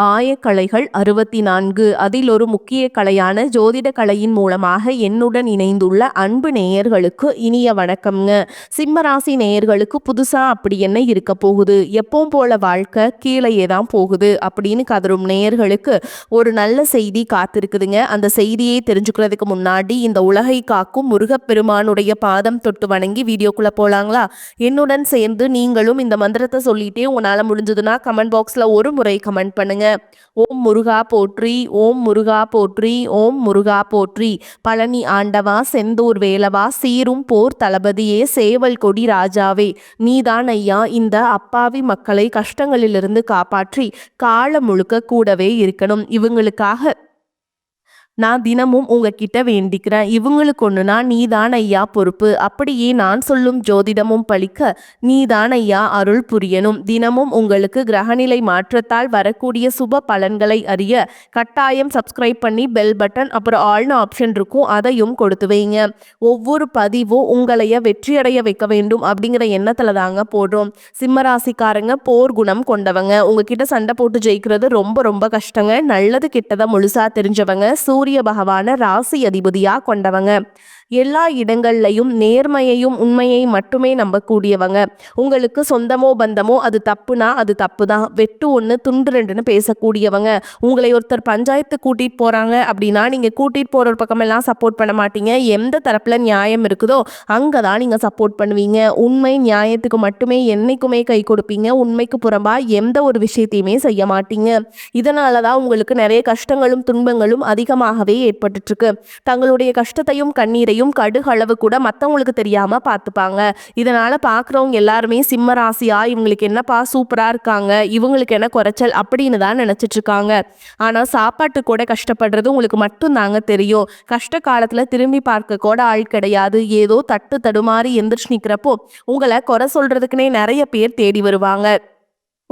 ஆயக்கலைகள் 64 அதில் ஒரு முக்கிய கலையான ஜோதிட கலையின் மூலமாக என்னுடன் இணைந்துள்ள அன்பு நேயர்களுக்கு இனிய வணக்கம்ங்க. சிம்மராசி நேயர்களுக்கு புதுசா அப்படி என்ன இருக்க போகுது, எப்பவும் போல வாழ்க்கை கீழேயே தான் போகுது அப்படின்னு கதரும் நேயர்களுக்கு ஒரு நல்ல செய்தி காத்திருக்குதுங்க. அந்த செய்தியை தெரிஞ்சுக்கிறதுக்கு முன்னாடி இந்த உலகை காக்கும் முருகப்பெருமானுடைய பாதம் தொட்டு வணங்கி வீடியோக்குள்ள போலாங்களா? என்னுடன் சேர்ந்து நீங்களும் இந்த மந்திரத்தை சொல்லிட்டே உங்களால முடிஞ்சதுன்னா கமெண்ட் பாக்ஸ்ல ஒரு முறை கமெண்ட் பண்ணுங்க. ஓம் முருகா போற்றி, ஓம் முருகா போற்றி, ஓம் முருகா போற்றி. பழனி ஆண்டவா, செந்தூர் வேலவா, சீரும் போர் தளபதியே, சேவல் கொடி ராஜாவே, நீதான் ஐயா இந்த அப்பாவி மக்களை கஷ்டங்களிலிருந்து காப்பாற்றி காலம் முழுக்க கூடவே இருக்கணும். இவங்களுக்காக நான் தினமும் உங்ககிட்ட வேண்டிக்கிறேன். இவங்களுக்கு ஒண்ணுனா நீதான் ஐயா பொறுப்பு. அப்படியே நான் சொல்லும் ஜோதிடமும் பழிக்க நீதான் ஐயா அருள் புரியணும். தினமும் உங்களுக்கு கிரகநிலை மாற்றத்தால் வரக்கூடிய சுப பலன்களை அறிய கட்டாயம் சப்ஸ்கிரைப் பண்ணி பெல் பட்டன் அப்புறம் ஆல்னு ஆப்ஷன் இருக்கும், அதையும் கொடுத்து வைங்க. ஒவ்வொரு பதிவும் உங்களைய வெற்றியடைய வைக்க வேண்டும் அப்படிங்கிற எண்ணத்துல தாங்க போடுறோம். சிம்மராசிக்காரங்க போர் குணம் கொண்டவங்க. உங்ககிட்ட சண்டை போட்டு ஜெயிக்கிறது ரொம்ப ரொம்ப கஷ்டங்க. நல்லது கெட்டதை முழுசா தெரிஞ்சவங்க. சூரிய பகவான ராசி அதிபதியா கொண்டவங்க. எல்லா இடங்கள்லையும் நேர்மையையும் உண்மையை மட்டுமே நம்பக்கூடியவங்க. உங்களுக்கு சொந்தமோ பந்தமோ அது தப்புனா அது தப்பு தான், வெட்டு ஒன்று துண்டு ரெண்டுன்னு பேசக்கூடியவங்க. உங்களை ஒருத்தர் பஞ்சாயத்து கூட்டிட்டு போறாங்க அப்படின்னா நீங்க கூட்டிட்டு போற பக்கமெல்லாம் சப்போர்ட் பண்ண மாட்டீங்க. எந்த தரப்புல நியாயம் இருக்குதோ அங்கதான் நீங்க சப்போர்ட் பண்ணுவீங்க. உண்மை நியாயத்துக்கு மட்டுமே என்னைக்குமே கை கொடுப்பீங்க. உண்மைக்கு புறம்பா எந்த ஒரு விஷயத்தையுமே செய்ய மாட்டீங்க. இதனாலதான் உங்களுக்கு நிறைய கஷ்டங்களும் துன்பங்களும் அதிகமாகவே ஏற்பட்டு இருக்கு. தங்களுடைய கஷ்டத்தையும் கண்ணீரையும் கடுகளவு கூட மற்றவங்களுக்கு தெரியாம பார்த்துப்பாங்க. இதனால பார்க்குறவங்க எல்லாருமே சிம்ம ராசியா இவங்களுக்கு என்னப்பா சூப்பரா இருக்காங்க, இவங்களுக்கு என்ன குறைச்சல் அப்படின்னு தான் நினைச்சிட்டு இருக்காங்க. ஆனா சாப்பாட்டு கூட கஷ்டப்படுறது உங்களுக்கு மட்டும் தாங்க தெரியும். கஷ்ட காலத்துல திரும்பி பார்க்க கூட ஆள் கிடையாது. ஏதோ தட்டு தடுமாறி எந்திரிச்சு நிக்கிறப்போ உங்களை குறை சொல்றதுக்குன்னே நிறைய பேர் தேடி வருவாங்க.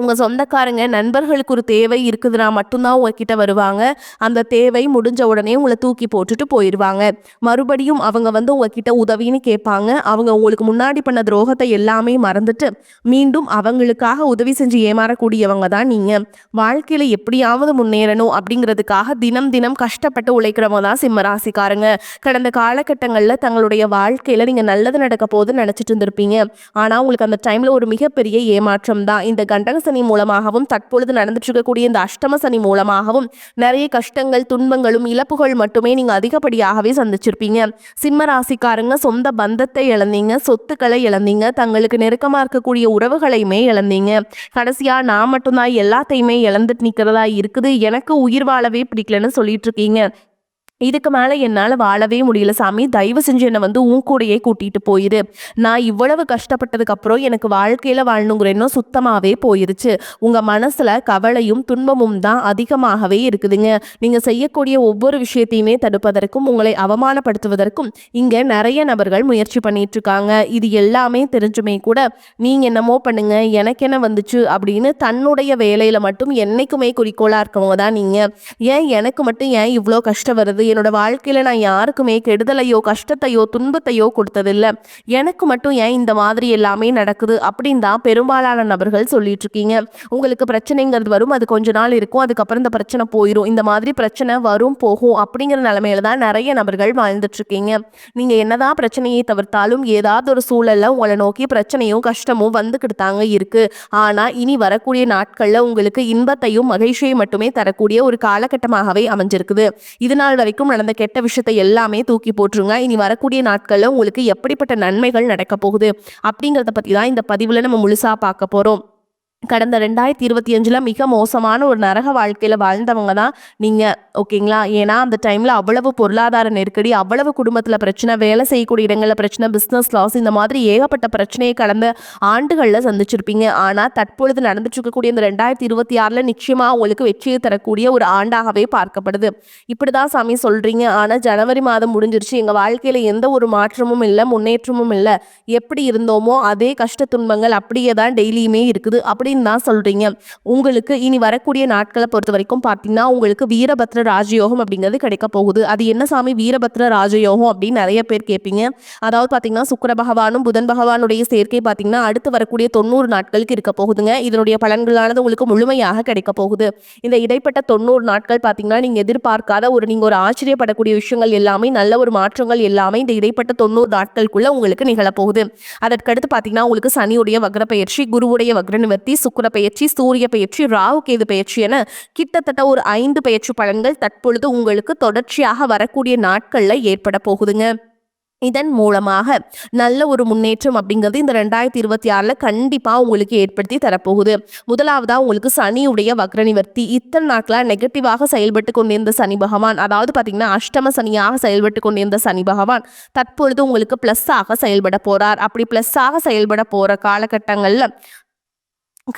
உங்கள் சொந்தக்காரங்க நண்பர்களுக்கு ஒரு தேவை இருக்குதுன்னா மட்டும்தான் உங்ககிட்ட வருவாங்க. அந்த தேவை முடிஞ்ச உடனே உங்களை தூக்கி போட்டுட்டு போயிடுவாங்க. மறுபடியும் அவங்க வந்து உங்ககிட்ட உதவின்னு கேட்பாங்க. அவங்க உங்களுக்கு முன்னாடி பண்ண துரோகத்தை எல்லாமே மறந்துட்டு மீண்டும் அவங்களுக்காக உதவி செஞ்சு ஏமாறக்கூடியவங்க தான் நீங்கள். வாழ்க்கையில் எப்படியாவது முன்னேறணும் அப்படிங்கிறதுக்காக தினம் தினம் கஷ்டப்பட்டு உழைக்கிறவங்க தான் சிம்மராசிக்காரங்க. கடந்த காலகட்டங்களில் தங்களுடைய வாழ்க்கையில் நீங்கள் நல்லது நடக்க போகுதுன்னு நினச்சிட்டு இருந்திருப்பீங்க. ஆனால் உங்களுக்கு அந்த டைமில் ஒரு மிகப்பெரிய ஏமாற்றம் தான். இந்த கண்டக சனி மூலமாகவும் தற்பொழுது நடந்துட்டு இருக்கக்கூடிய இந்த அஷ்டம சனி மூலமாகவும் நிறைய கஷ்டங்கள் துன்பங்களும் இழப்புகள் மட்டுமே நீங்க அதிகப்படியாகவே சந்திச்சிருப்பீங்க. சிம்ம ராசிக்காரங்க சொந்த பந்தத்தை இழந்தீங்க, சொத்துக்களை இழந்தீங்க, தங்களுக்கு நெருக்கமா இருக்கக்கூடிய உறவுகளையுமே இழந்தீங்க. கடைசியா நான் மட்டும்தான் எல்லாத்தையுமே இழந்துட்டு நிக்கிறதா இருக்குது, எனக்கு உயிர் வாழவே பிடிக்கலன்னு சொல்லிட்டு இருக்கீங்க. இதுக்கு மேலே என்னால் வாழவே முடியல சாமி, தயவு செஞ்சு என்னை வந்து உன் கூடையே கூட்டிகிட்டு போயிரு. நான் இவ்வளவு கஷ்டப்பட்டதுக்கு அப்புறம் எனக்கு வாழ்க்கையில் வாழணுங்கிற எண்ணம் சுத்தமாகவே போயிருச்சு. உங்கள் மனசில் கவலையும் துன்பமும் தான் அதிகமாகவே இருக்குதுங்க. நீங்கள் செய்யக்கூடிய ஒவ்வொரு விஷயத்தையுமே தடுப்பதற்கும் உங்களை அவமானப்படுத்துவதற்கும் இங்கே நிறைய நபர்கள் முயற்சி பண்ணிட்டு இருக்காங்க. இது எல்லாமே தெரிஞ்சுமே கூட நீங்கள் என்னமோ பண்ணுங்க எனக்கு என்ன வந்துச்சு அப்படின்னு தன்னுடைய வேலையில் மட்டும் என்னைக்குமே குறிக்கோளாக இருக்கவங்க தான் நீங்கள். ஏன் எனக்கு மட்டும் ஏன் இவ்வளோ கஷ்டம் வருது, என்னோட வாழ்க்கையில நான் யாருக்குமே கெடுதலையோ கஷ்டத்தையோ துன்பத்தையோ கொடுத்ததில்லை, எனக்கு மட்டும் ஏன் இந்த மாதிரி எல்லாமே நடக்குது அப்படின்னு தான் பெரும்பாலான நபர்கள் சொல்லிட்டு இருக்கீங்க. உங்களுக்கு பிரச்சனைங்கிறது வரும், அது கொஞ்ச நாள் இருக்கும், அதுக்கப்புறம் இந்த பிரச்சனை போயிடும். இந்த மாதிரி பிரச்சனை வரும் போகும் அப்படிங்கிற நிலைமையில தான் நிறைய நபர்கள் வாழ்ந்துட்டு இருக்கீங்க. நீங்க என்னதான் பிரச்சனையை தவிர்த்தாலும் ஏதாவது ஒரு சூழல்ல உங்களை நோக்கி பிரச்சனையும் கஷ்டமும் வந்துக்கிட்டு தாங்க இருக்கு. ஆனா இனி வரக்கூடிய நாட்கள்ல உங்களுக்கு இன்பத்தையும் மகிழ்ச்சியை மட்டுமே தரக்கூடிய ஒரு காலகட்டமாகவே அமைஞ்சிருக்குது. இது நாள் வரைக்கும் நடந்த கெட்ட விஷயத்தை எல்லாமே தூக்கி போட்டுருங்க. இனி வரக்கூடிய நாட்கள்ல உங்களுக்கு எப்படிப்பட்ட நன்மைகள் நடக்க போகுது அப்படிங்கிறத பத்தி தான் இந்த பதிவுல நம்ம முழுசா பார்க்க போறோம். கடந்த 2025 மிக மோசமான ஒரு நரக வாழ்க்கையில் வாழ்ந்தவங்க தான் நீங்கள், ஓகேங்களா? ஏன்னா அந்த டைமில் அவ்வளவு பொருளாதார நெருக்கடி, அவ்வளவு குடும்பத்தில் பிரச்சனை, வேலை செய்யக்கூடிய இடங்களில் பிரச்சனை, பிஸ்னஸ் லாஸ், இந்த மாதிரி ஏகப்பட்ட பிரச்சனையை கடந்த ஆண்டுகளில் சந்திச்சிருப்பீங்க. ஆனால் தற்பொழுது நடந்துட்டு இருக்கக்கூடிய இந்த 2026 நிச்சயமாக உங்களுக்கு வெற்றியை தரக்கூடிய ஒரு ஆண்டாகவே பார்க்கப்படுது. இப்படி தான் சாமி சொல்கிறீங்க, ஆனால் ஜனவரி மாதம் முடிஞ்சிருச்சு, எங்கள் வாழ்க்கையில் எந்த ஒரு மாற்றமும் இல்லை, முன்னேற்றமும் இல்லை, எப்படி இருந்தோமோ அதே கஷ்ட துன்பங்கள் அப்படியே தான் டெய்லியுமே இருக்குது, அப்படி அப்படின்னு தான் சொல்றீங்க. உங்களுக்கு இனி வரக்கூடிய நாட்களை பொறுத்த வரைக்கும் பார்த்தீங்கன்னா உங்களுக்கு வீரபத்ர ராஜயோகம் அப்படிங்கிறது கிடைக்க போகுது. அது என்ன சாமி வீரபத்ர ராஜயோகம் அப்படின்னு நிறைய பேர் கேட்பீங்க. அதாவது பார்த்தீங்கன்னா சுக்கிர பகவானும் புதன் பகவானுடைய சேர்க்கை பார்த்தீங்கன்னா அடுத்து வரக்கூடிய 90 நாட்களுக்கு இருக்க போகுதுங்க. இதனுடைய பலன்களானது உங்களுக்கு முழுமையாக கிடைக்க போகுது. இந்த இடைப்பட்ட 90 நாட்கள் பார்த்தீங்கன்னா நீங்க எதிர்பார்க்காத நீங்க ஒரு ஆச்சரியப்படக்கூடிய விஷயங்கள் எல்லாமே நல்ல ஒரு மாற்றங்கள் எல்லாமே இந்த இடைப்பட்ட 90 நாட்களுக்குள்ள உங்களுக்கு நிகழப்போகுது. அதற்கடுத்து பார்த்தீங்கன்னா உங்களுக்கு சனியுடைய வக்ர பயிற்சி, குருவுடைய வக்ர நிவர்த்தி, சுக்கிர பயிற்சி, சூரிய பயிற்சி, ராகு கேது பயிற்சி என கிட்டத்தட்ட ஒரு 5 பயிற்சி பலன்கள் தற்பொழுது உங்களுக்கு தொடர்ச்சியாக வரக்கூடிய நாட்கள்ல ஏற்பட போகுதுங்க. இதன் மூலமாக நல்ல ஒரு முன்னேற்றம் அப்படிங்கிறது இந்த 2026 கண்டிப்பா உங்களுக்கு ஏற்படுத்தி தரப்போகுது. முதலாவதா உங்களுக்கு சனியுடைய வக்ர நிவர்த்தி. இத்தனை நாட்களா நெகட்டிவாக செயல்பட்டு கொண்டிருந்த சனி பகவான், அதாவது பார்த்தீங்கன்னா அஷ்டம சனியாக செயல்பட்டு கொண்டிருந்த சனி பகவான் தற்பொழுது உங்களுக்கு பிளஸ் ஆக செயல்பட போறார். அப்படி பிளஸ் ஆக செயல்பட போற காலகட்டங்கள்ல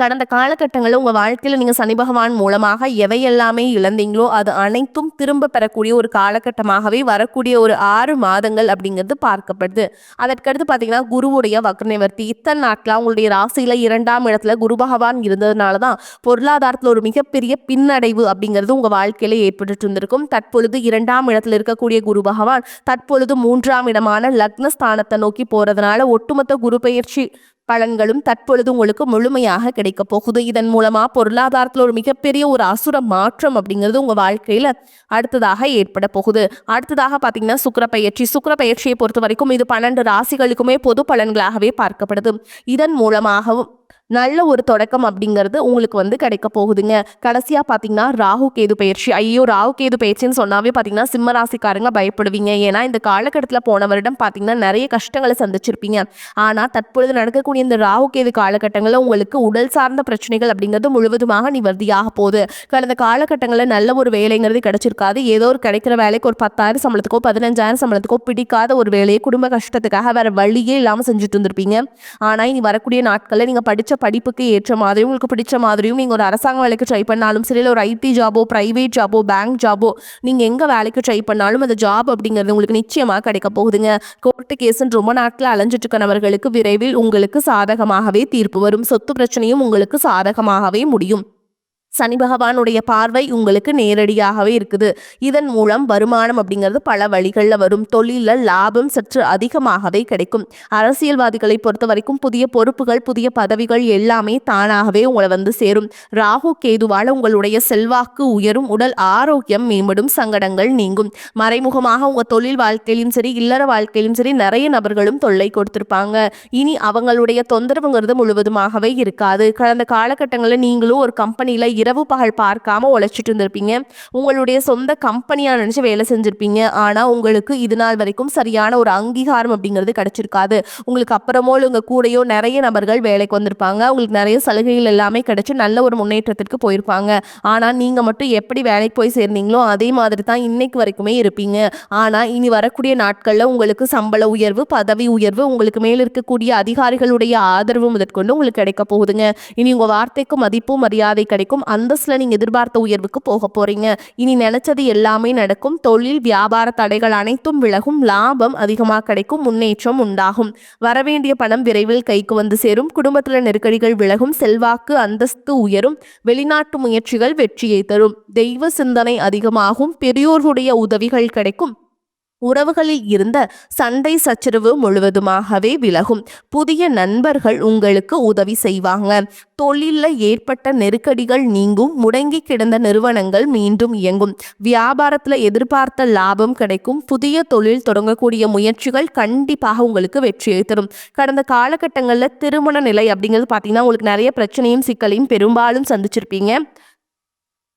கடந்த காலகட்டங்களில் உங்கள் வாழ்க்கையில் நீங்கள் சனி பகவான் மூலமாக எவையெல்லாமே இழந்தீங்களோ அது அனைத்தும் திரும்ப பெறக்கூடிய ஒரு காலகட்டமாகவே வரக்கூடிய ஒரு 6 மாதங்கள் அப்படிங்கிறது பார்க்கப்படுது. அதற்கடுத்து பார்த்தீங்கன்னா குருவுடைய வக்ர நிவர்த்தி. இத்தனை நாட்களாக உங்களுடைய ராசியில் 2ஆம் இடத்துல குரு பகவான் இருந்ததுனால தான் பொருளாதாரத்தில் ஒரு மிகப்பெரிய பின்னடைவு அப்படிங்கிறது உங்கள் வாழ்க்கையில் ஏற்பட்டு இருந்திருக்கும். தற்பொழுது 2ஆம் இடத்துல இருக்கக்கூடிய குரு பகவான் தற்பொழுது 3ஆம் இடமான லக்னஸ்தானத்தை நோக்கி போகிறதுனால ஒட்டுமொத்த குரு பயிற்சி பலன்களும் தற்பொழுது உங்களுக்கு முழுமையாக கிடைக்க போகுது. இதன் மூலமா பொருளாதாரத்தில் ஒரு மிகப்பெரிய ஒரு அசுர மாற்றம் அப்படிங்கிறது உங்க வாழ்க்கையில அடுத்ததாக ஏற்பட போகுது. அடுத்ததாக பாத்தீங்கன்னா சுக்கிர பயிற்சி. சுக்கிர பயிற்சியை பொறுத்த வரைக்கும் இது 12 ராசிகளுக்குமே பொது பலன்களாகவே பார்க்கப்படுது. இதன் மூலமாகவும் நல்ல ஒரு தொடக்கம் அப்படிங்கிறது உங்களுக்கு கிடைக்க போகுதுங்க. கடைசியா பாத்தீங்கன்னா ராகு கேது பயிற்சி. ஐயோ ராகு கேது பயிற்சின்னு சொன்னாவே பாத்தீங்கன்னா சிம்ம ராசிக்காரங்க பயப்படுவீங்க. ஏன்னா இந்த காலகட்டத்தில் போன வருடம் பாத்தீங்கன்னா நிறைய கஷ்டங்களை சந்திச்சிருப்பீங்க. ஆனா தற்பொழுது நடக்கக்கூடிய இந்த ராகு கேது காலகட்டங்களில் உங்களுக்கு உடல் சார்ந்த பிரச்சனைகள் அப்படிங்கிறது முழுவதுமாக நிவர்த்தியாக போகுது. கடந்த காலகட்டங்களில் நல்ல ஒரு வேலைங்கிறது கிடைச்சிருக்காது. ஏதோ ஒரு கிடைக்கிற வேலைக்கு ஒரு 10,000 சம்பளத்துக்கோ 15,000 சம்பளத்துக்கோ பிடிக்காத ஒரு வேலையை குடும்ப கஷ்டத்துக்காக வேற வழியே இல்லாமல் செஞ்சுட்டு இருந்திருப்பீங்க. ஆனா இனி வரக்கூடிய நாட்களில் நீங்க படிச்ச படிப்புக்கு ஏற்ற மாதிரியும் உங்களுக்கு பிடிச்ச மாதிரியும் நீங்கள் ஒரு அரசாங்க வேலைக்கு ட்ரை பண்ணாலும் சரி, இல்லை ஒரு ஐடி ஜாபோ பிரைவேட் ஜாபோ பேங்க் ஜாபோ நீங்கள் எங்கே வேலைக்கு ட்ரை பண்ணாலும் அந்த ஜாப் அப்படிங்கிறது உங்களுக்கு நிச்சயமாக கிடைக்க போகுதுங்க. கோர்ட்டு கேஸுன்னு ரொம்ப நாட்கள் அலைஞ்சிட்டு இருக்கிறவர்களுக்கு விரைவில் உங்களுக்கு சாதகமாகவே தீர்ப்பு வரும். சொத்து பிரச்சனையும் உங்களுக்கு சாதகமாகவே முடியும். சனி பகவானுடைய பார்வை உங்களுக்கு நேரடியாகவே இருக்குது. இதன் மூலம் வருமானம் அப்படிங்கிறது பல வழிகளில் வரும். தொழிலில் லாபம் சற்று அதிகமாகவே கிடைக்கும். அரசியல்வாதிகளை பொறுத்த வரைக்கும் புதிய பொறுப்புகள் புதிய பதவிகள் எல்லாமே தானாகவே உங்களை சேரும். ராகு கேதுவால் உங்களுடைய செல்வாக்கு உயரும். உடல் ஆரோக்கியம் மேம்படும். சங்கடங்கள் நீங்கும். மறைமுகமாக உங்கள் தொழில் வாழ்க்கையிலும் சரி இல்லற வாழ்க்கையிலும் சரி நிறைய நபர்களும் தொல்லை கொடுத்திருப்பாங்க. இனி அவங்களுடைய தொந்தரவுங்கிறது முழுவதுமாகவே இருக்காது. கடந்த காலகட்டங்களில் நீங்களும் ஒரு கம்பெனியில் இரவு பகல் பார்க்காம உழைச்சிட்டு இருந்திருப்பீங்க. உங்களுடைய சொந்த கம்பெனியா நினைச்சு வேலை செஞ்சிருப்பீங்க. ஆனா உங்களுக்கு இது நாள் வரைக்கும் சரியான ஒரு அங்கீகாரம் அப்படிங்கிறது கிடைச்சிருக்காது. உங்களுக்கு அப்புறமோ உங்க கூடயோ நிறைய நபர்கள் வேலைக்கு வந்திருப்பாங்க. உங்களுக்கு நிறைய சலுகைகள் எல்லாமே கிடைச்சு நல்ல ஒரு முன்னேற்றத்திற்கு போயிருப்பாங்க. ஆனா நீங்க மட்டும் எப்படி வேலைக்கு போய் சேர்ந்தீங்களோ அதே மாதிரி தான் இன்னைக்கு வரைக்குமே இருப்பீங்க. ஆனா இனி வரக்கூடிய நாட்கள்ல உங்களுக்கு சம்பள உயர்வு பதவி உயர்வு உங்களுக்கு மேல இருக்கக்கூடிய அதிகாரிகளுடைய ஆதரவு முதற்கொண்டு உங்களுக்கு கிடைக்க போகுதுங்க. இனி உங்க வார்த்தைக்கு மதிப்பு மரியாதை கிடைக்கும். அந்தஸ்துல நீங்க எதிர்பார்த்த உயர்வுக்கு போக போறீங்க. இனி நினைச்சது எல்லாமே நடக்கும். தொழில் வியாபார தடைகள் அனைத்தும் விலகும். லாபம் அதிகமாக கிடைக்கும். முன்னேற்றம் உண்டாகும். வரவேண்டிய பணம் விரைவில் கைக்கு வந்து சேரும். குடும்பத்துல நெருக்கடிகள் விலகும். செல்வாக்கு அந்தஸ்து உயரும். வெளிநாட்டு முயற்சிகள் வெற்றியை தரும். தெய்வ சிந்தனை அதிகமாகும். பெரியோர்களுடைய உதவிகள் கிடைக்கும். உறவுகளில் இருந்த சண்டை சச்சரவு முழுவதுமாகவே விலகும். புதிய நண்பர்கள் உங்களுக்கு உதவி செய்வாங்க. தொழிலில் ஏற்பட்ட நெருக்கடிகள் நீங்கும். முடங்கி கிடந்த நிறுவனங்கள் மீண்டும் இயங்கும். வியாபாரத்தில் எதிர்பார்த்த லாபம் கிடைக்கும். புதிய தொழில் தொடங்கக்கூடிய முயற்சிகள் கண்டிப்பாக உங்களுக்கு வெற்றியை தரும். கடந்த காலகட்டங்களில் திருமண நிலை அப்படிங்கிறது பார்த்தீங்கன்னா உங்களுக்கு நிறைய பிரச்சனையும் சிக்கலையும் பெரும்பாலும் சந்திச்சிருப்பீங்க.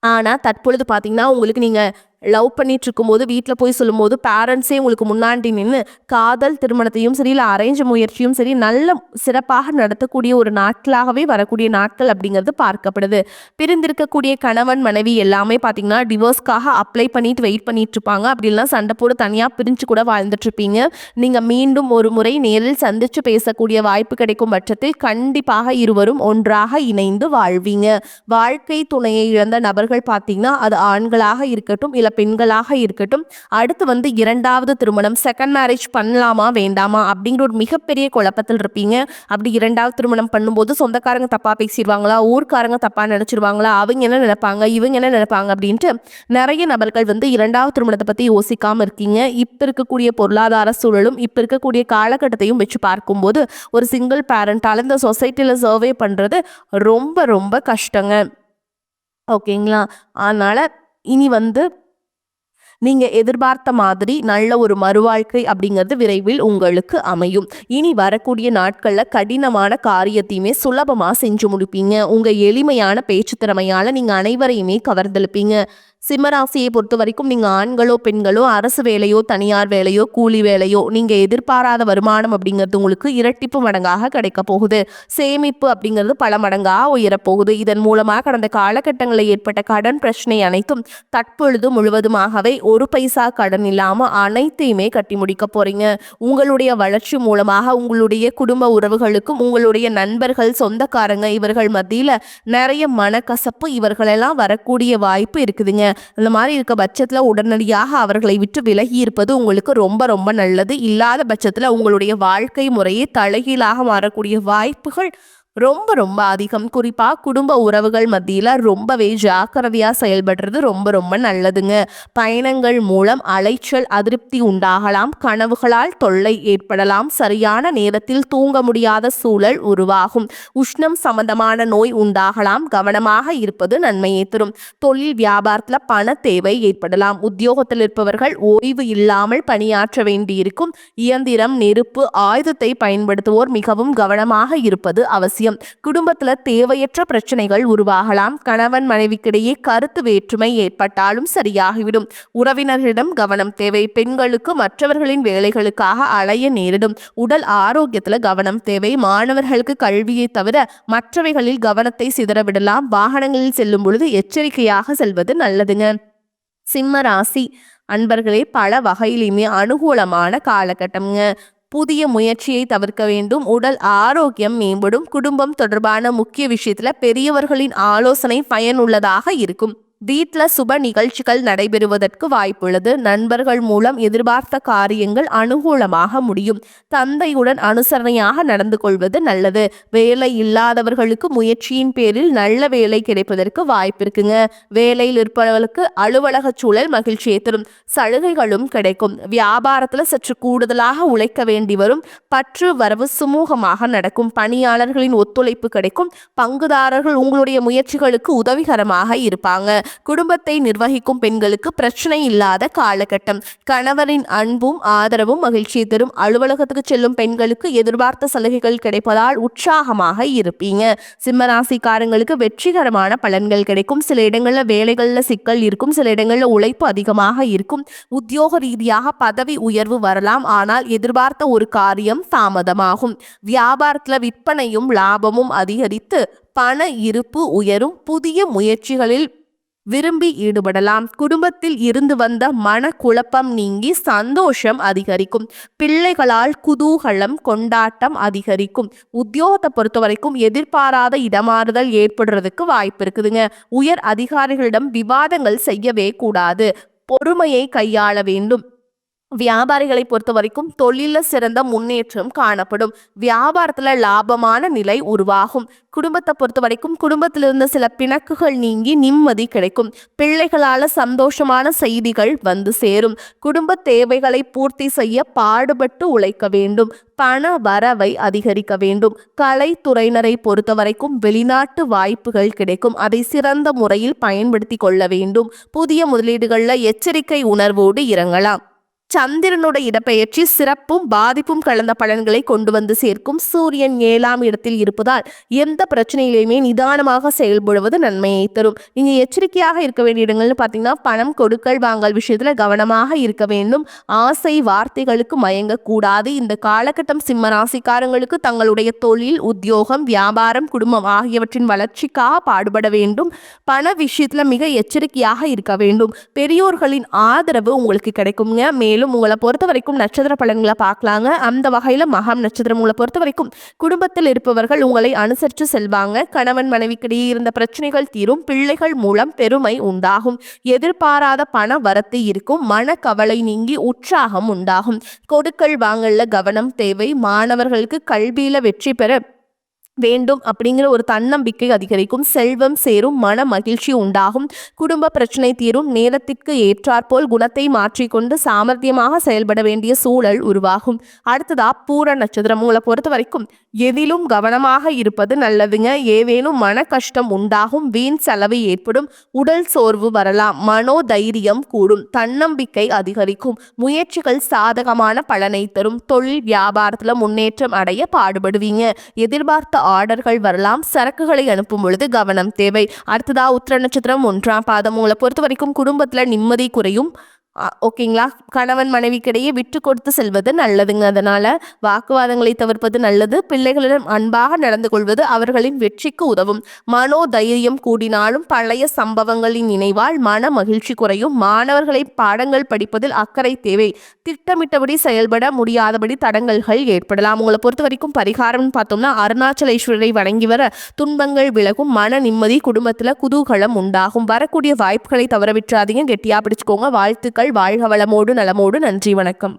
ஆனால் தற்பொழுது பார்த்தீங்கன்னா உங்களுக்கு நீங்கள் லவ் பண்ணிட்டு இருக்கும்போது வீட்டில் போய் சொல்லும்போது பேரண்ட்ஸே உங்களுக்கு முன்னாடி நின்று காதல் திருமணத்தையும் சரி இல்லை அரேஞ்ச் முயற்சியும் சரி நல்ல சிறப்பாக நடத்தக்கூடிய ஒரு நாட்களாகவே வரக்கூடிய நாட்கள் அப்படிங்கிறது பார்க்கப்படுது. பிரிந்திருக்கக்கூடிய கணவன் மனைவி எல்லாமே பார்த்தீங்கன்னா டிவோர்ஸ்க்காக அப்ளை பண்ணிட்டு வெயிட் பண்ணிட்டு இருப்பாங்க. அப்படி இல்லைனா சண்டை போட்டு தனியாக பிரிஞ்சு கூட வாழ்ந்துட்டு இருப்பீங்க. நீங்கள் மீண்டும் ஒரு முறை நேரில் சந்திச்சு பேசக்கூடிய வாய்ப்பு கிடைக்கும் பட்சத்தில் கண்டிப்பாக இருவரும் ஒன்றாக இணைந்து வாழ்வீங்க. வாழ்க்கை துணையை இழந்த நபர்கள் பார்த்தீங்கன்னா அது ஆண்களாக இருக்கட்டும் இல்லை உள்ள பெண்களாக இருக்கட்டும், அடுத்து வந்து 2வது திருமணம், செகண்ட் மேரேஜ் பண்ணலாமா வேண்டாமா அப்படிங்கிற ஒரு மிகப்பெரிய குழப்பத்தில் இருப்பீங்க. அப்படி 2வது திருமணம் பண்ணும்போது சொந்தக்காரங்க தப்பா பேசிடுவாங்களா, ஊர்க்காரங்க தப்பா நினைச்சிருவாங்களா, அவங்க என்ன நினைப்பாங்க, இவங்க என்ன நினைப்பாங்க அப்படின்ட்டு நிறைய நபர்கள் வந்து 2வது திருமணத்தை பத்தி யோசிக்காம இருக்கீங்க. இப்ப இருக்கக்கூடிய பொருளாதார சூழலும் இப்ப இருக்கக்கூடிய காலகட்டத்தையும் வச்சு பார்க்கும்போது ஒரு சிங்கிள் பேரண்டால இந்த சொசைட்டில சர்வே பண்றது ரொம்ப ரொம்ப கஷ்டங்க. ஓகேங்களா? அதனால இனி வந்து நீங்க எதிர்பார்த்த மாதிரி நல்ல ஒரு மறுவாழ்க்கை அப்படிங்கிறது விரைவில் உங்களுக்கு அமையும். இனி வரக்கூடிய நாட்கள்ல கடினமான காரியத்தையுமே சுலபமா செஞ்சு முடிப்பீங்க. உங்க எளிமையான பேச்சு திறமையால நீங்க அனைவரையுமே கவர்ந்தெழுப்பீங்க. சிம்மராசியை பொறுத்த வரைக்கும் நீங்க ஆண்களோ பெண்களோ அரசு வேலையோ தனியார் வேலையோ கூலி வேலையோ நீங்க எதிர்பாராத வருமானம் அப்படிங்கிறது உங்களுக்கு இரட்டிப்பு மடங்காக கிடைக்க போகுது. சேமிப்பு அப்படிங்கிறது பல மடங்காக உயரப்போகுது. இதன் மூலமாக கடந்த காலகட்டங்களில் ஏற்பட்ட கடன் பிரச்சனை அனைத்தும் தற்பொழுது முழுவதுமாகவே ஒரு பைசா கடன் இல்லாம அனைத்தையுமே கட்டி முடிக்க போறீங்க. உங்களுடைய வளர்ச்சி மூலமாக உங்களுடைய குடும்ப உறவுகளுக்கும் உங்களுடைய நண்பர்கள் சொந்தக்காரங்க இவர்கள் மத்தியில நிறைய மனக்கசப்பு இவர்களெல்லாம் வரக்கூடிய வாய்ப்பு இருக்குதுங்க. இந்த மாதிரி இருக்க பட்சத்துல உடனடியாக அவர்களை விட்டு விலகி இருப்பது உங்களுக்கு ரொம்ப ரொம்ப நல்லது. இல்லாத பட்சத்துல உங்களுடைய வாழ்க்கை முறையே தலைகீழாக மாறக்கூடிய வாய்ப்புகள் ரொம்ப ரொம்ப அதிகம். குறிப்பா குடும்ப உறவுகள் மத்தியில ரொம்பவே ஜாக்கிரதையா செயல்படுறது ரொம்ப ரொம்ப நல்லதுங்க. பயணங்கள் மூலம் அலைச்சல் அதிருப்தி உண்டாகலாம். கனவுகளால் தொல்லை ஏற்படலாம். சரியான நேரத்தில் தூங்க முடியாத சூழல் உருவாகும். உஷ்ணம் சம்பந்தமான நோய் உண்டாகலாம். கவனமாக இருப்பது நன்மையை தரும். தொழில் வியாபாரத்துல பண தேவை ஏற்படலாம். உத்தியோகத்தில் இருப்பவர்கள் ஓய்வு இல்லாமல் பணியாற்ற வேண்டியிருக்கும். இயந்திரம், நெருப்பு, ஆயுதத்தை பயன்படுத்துவோர் மிகவும் கவனமாக இருப்பது அவசியம். குடும்பத்துல தேவையற்ற பிரச்சனைகள் உருவாகலாம். கணவன் மனைவிக்கிடையே கருத்து வேற்றுமை ஏற்பட்டாலும் சரியாகிவிடும். உறவினர்களிடம் கவனம் தேவை. பெண்களுக்கு மற்றவர்களின் வேலைகளுக்காக அலைய நேரிடும். உடல் ஆரோக்கியத்துல கவனம் தேவை. மாணவர்களுக்கு கல்வியை தவிர மற்றவைகளில் கவனத்தை சிதறவிடலாம். வாகனங்களில் செல்லும் பொழுது எச்சரிக்கையாக செல்வது நல்லதுங்க. சிம்ம ராசி அன்பர்களே, பல வகையிலுமே அனுகூலமான காலகட்டம்ங்க. புதிய முயற்சியை தவிர்க்க வேண்டும். உடல் ஆரோக்கியம் மேம்படும். குடும்பம் தொடர்பான முக்கிய விஷயத்துல பெரியவர்களின் ஆலோசனை பயனுள்ளதாக இருக்கும். வீட்ல சுப நிகழ்ச்சிகள் நடைபெறுவதற்கு வாய்ப்புள்ளது. நண்பர்கள் மூலம் எதிர்பார்த்த காரியங்கள் அனுகூலமாக முடியும். தந்தையுடன் அனுசரணையாக நடந்து கொள்வது நல்லது. வேலை இல்லாதவர்களுக்கு முயற்சியின் பேரில் நல்ல வேலை கிடைப்பதற்கு வாய்ப்பு இருக்குங்க. வேலையில் இருப்பவர்களுக்கு அலுவலக சூழல் மகிழ்ச்சியை தரும். சலுகைகளும் கிடைக்கும். வியாபாரத்துல சற்று கூடுதலாக உழைக்க வேண்டி வரும். பற்று வரவு சுமூகமாக நடக்கும். பணியாளர்களின் ஒத்துழைப்பு கிடைக்கும். பங்குதாரர்கள் உங்களுடைய முயற்சிகளுக்கு உதவிகரமாக இருப்பாங்க. குடும்பத்தை நிர்வகிக்கும் பெண்களுக்கு பிரச்சனை இல்லாத காலகட்டம். கணவரின் அன்பும் ஆதரவும் மகிழ்ச்சியை தரும். அலுவலகத்துக்கு செல்லும் பெண்களுக்கு எதிர்பார்த்த சலுகைகள் கிடைப்பதால் உற்சாகமாக இருப்பீங்க. சிம்மராசிக்காரங்களுக்கு வெற்றிகரமான பலன்கள் கிடைக்கும். சில இடங்கள்ல வேலைகள்ல சிக்கல் இருக்கும். சில இடங்கள்ல உழைப்பு அதிகமாக இருக்கும். உத்தியோக ரீதியாக பதவி உயர்வு வரலாம். ஆனால் எதிர்பார்த்த ஒரு காரியம் தாமதமாகும். வியாபாரத்துல விற்பனையும் லாபமும் அதிகரித்து பண இருப்பு உயரும். புதிய முயற்சிகளில் விரும்பி ஈடுபடலாம். குடும்பத்தில் இருந்து வந்த மனக்குழப்பம் நீங்கி சந்தோஷம் அதிகரிக்கும். பிள்ளைகளால் குதூகலம் கொண்டாட்டம் அதிகரிக்கும். உத்தியோகத்தை பொறுத்த வரைக்கும் எதிர்பாராத இடமாறுதல் ஏற்படுறதுக்கு வாய்ப்பு இருக்குதுங்க. உயர் அதிகாரிகளிடம் விவாதங்கள் செய்யவே கூடாது. பொறுமையை கையாள வேண்டும். வியாபாரிகளை பொறுத்த வரைக்கும் தொழில சிறந்த முன்னேற்றம் காணப்படும். வியாபாரத்துல லாபமான நிலை உருவாகும். குடும்பத்தை பொறுத்த வரைக்கும் குடும்பத்திலிருந்த சில பிணக்குகள் நீங்கி நிம்மதி கிடைக்கும். பிள்ளைகளால சந்தோஷமான செய்திகள் வந்து சேரும். குடும்ப தேவைகளை பூர்த்தி செய்ய பாடுபட்டு உழைக்க வேண்டும். பண வரவை அதிகரிக்க வேண்டும். கலைத்துறையினரை பொறுத்த வரைக்கும் வெளிநாட்டு வாய்ப்புகள் கிடைக்கும். அதை சிறந்த முறையில் பயன்படுத்தி கொள்ள வேண்டும். புதிய முதலீடுகள்ல எச்சரிக்கை உணர்வோடு இறங்கலாம். சந்திரனோட இடப்பெயர்ச்சி சிறப்பும் பாதிப்பும் கலந்த பலன்களை கொண்டு வந்து சேர்க்கும். சூரியன் 7ஆம் இடத்தில் இருப்பதால் எந்த பிரச்சனையிலையுமே நிதானமாக செயல்படுவது நன்மையை தரும். நீங்க எச்சரிக்கையாக இருக்க வேண்டிய இடங்கள்னு பார்த்தீங்கன்னா பணம் கொடுக்கல் வாங்கல் விஷயத்துல கவனமாக இருக்க வேண்டும். ஆசை வார்த்தைகளுக்கு மயங்கக்கூடாது. இந்த காலகட்டம் சிம்ம ராசிக்காரங்களுக்கு தங்களுடைய தொழில், உத்தியோகம், வியாபாரம், குடும்பம் ஆகியவற்றின் வளர்ச்சிக்காக பாடுபட வேண்டும். பண விஷயத்துல மிக எச்சரிக்கையாக இருக்க வேண்டும். பெரியோர்களின் ஆதரவு உங்களுக்கு கிடைக்குங்க. மேலும் மேலும் உங்களை பொறுத்த வரைக்கும் நட்சத்திர பலன்களை பார்க்கலாங்க. அந்த வகையில மகம் நட்சத்திரம் உங்களை பொறுத்த வரைக்கும் குடும்பத்தில் இருப்பவர்கள் உங்களை அனுசரித்து செல்வாங்க. கணவன் மனைவிக்கிடையே இருந்த பிரச்சனைகள் தீரும். பிள்ளைகள் மூலம் பெருமை உண்டாகும். எதிர்பாராத பண வரத்து இருக்கும். மனக்கவலை நீங்கி உற்சாகம் உண்டாகும். கொடுக்கல் வாங்கல்ல கவனம் தேவை. மாணவர்களுக்கு கல்வியில வெற்றி பெற வேண்டும் அப்படிங்கிற ஒரு தன்னம்பிக்கை அதிகரிக்கும். செல்வம் சேரும். மன மகிழ்ச்சி உண்டாகும். குடும்ப பிரச்சனை தீரும். நேரத்திற்கு ஏற்றாற்போல் குணத்தை மாற்றிக்கொண்டு சாமர்த்தியமாக செயல்பட வேண்டிய சூழல் உருவாகும். அடுத்ததா பூர நட்சத்திரம் உங்களை பொறுத்த வரைக்கும் எதிலும் கவனமாக இருப்பது நல்லதுங்க. ஏதேனும் மன கஷ்டம் உண்டாகும். வீண் செலவு ஏற்படும். உடல் சோர்வு வரலாம். மனோதைரியம் கூடும். தன்னம்பிக்கை அதிகரிக்கும். முயற்சிகள் சாதகமான பலனை தரும். தொழில் வியாபாரத்துல முன்னேற்றம் அடைய பாடுபடுவீங்க. எதிர்பார்த்த ஆர்டர்கள் வரலாம். சரக்குகளை அனுப்பும் பொழுது கவனம் தேவை. அடுத்ததா உத்திர நட்சத்திரம் 1ஆம் பாதம் உங்களை பொறுத்த வரைக்கும் குடும்பத்துல நிம்மதி குறையும். ஓகேங்களா. கணவன் மனைவிக்கிடையே விட்டு கொடுத்து செல்வது நல்லதுங்க. அதனால வாக்குவாதங்களை தவிர்ப்பது நல்லது. பிள்ளைகளிடம் அன்பாக நடந்து கொள்வது அவர்களின் வெற்றிக்கு உதவும். மனோதைரியம் கூடினாலும் பழைய சம்பவங்களின் நினைவால் மன மகிழ்ச்சி குறையும். மாணவர்களை பாடங்கள் படிப்பதில் அக்கறை தேவை. திட்டமிட்டபடி செயல்பட முடியாதபடி தடங்கல்கள் ஏற்படலாம். உங்களை பொறுத்த வரைக்கும் பரிகாரம்னு பார்த்தோம்னா அருணாச்சலேஸ்வரரை வணங்கி வர துன்பங்கள் விலகும். மன நிம்மதி. குடும்பத்துல குதூகலம் உண்டாகும். வரக்கூடிய வாய்ப்புகளை தவற விட்டுறாதீங்க. கெட்டியா பிடிச்சுக்கோங்க. வாழ்த்துக்கள். வாழ்க வளமோடு நலமோடு. நன்றி, வணக்கம்.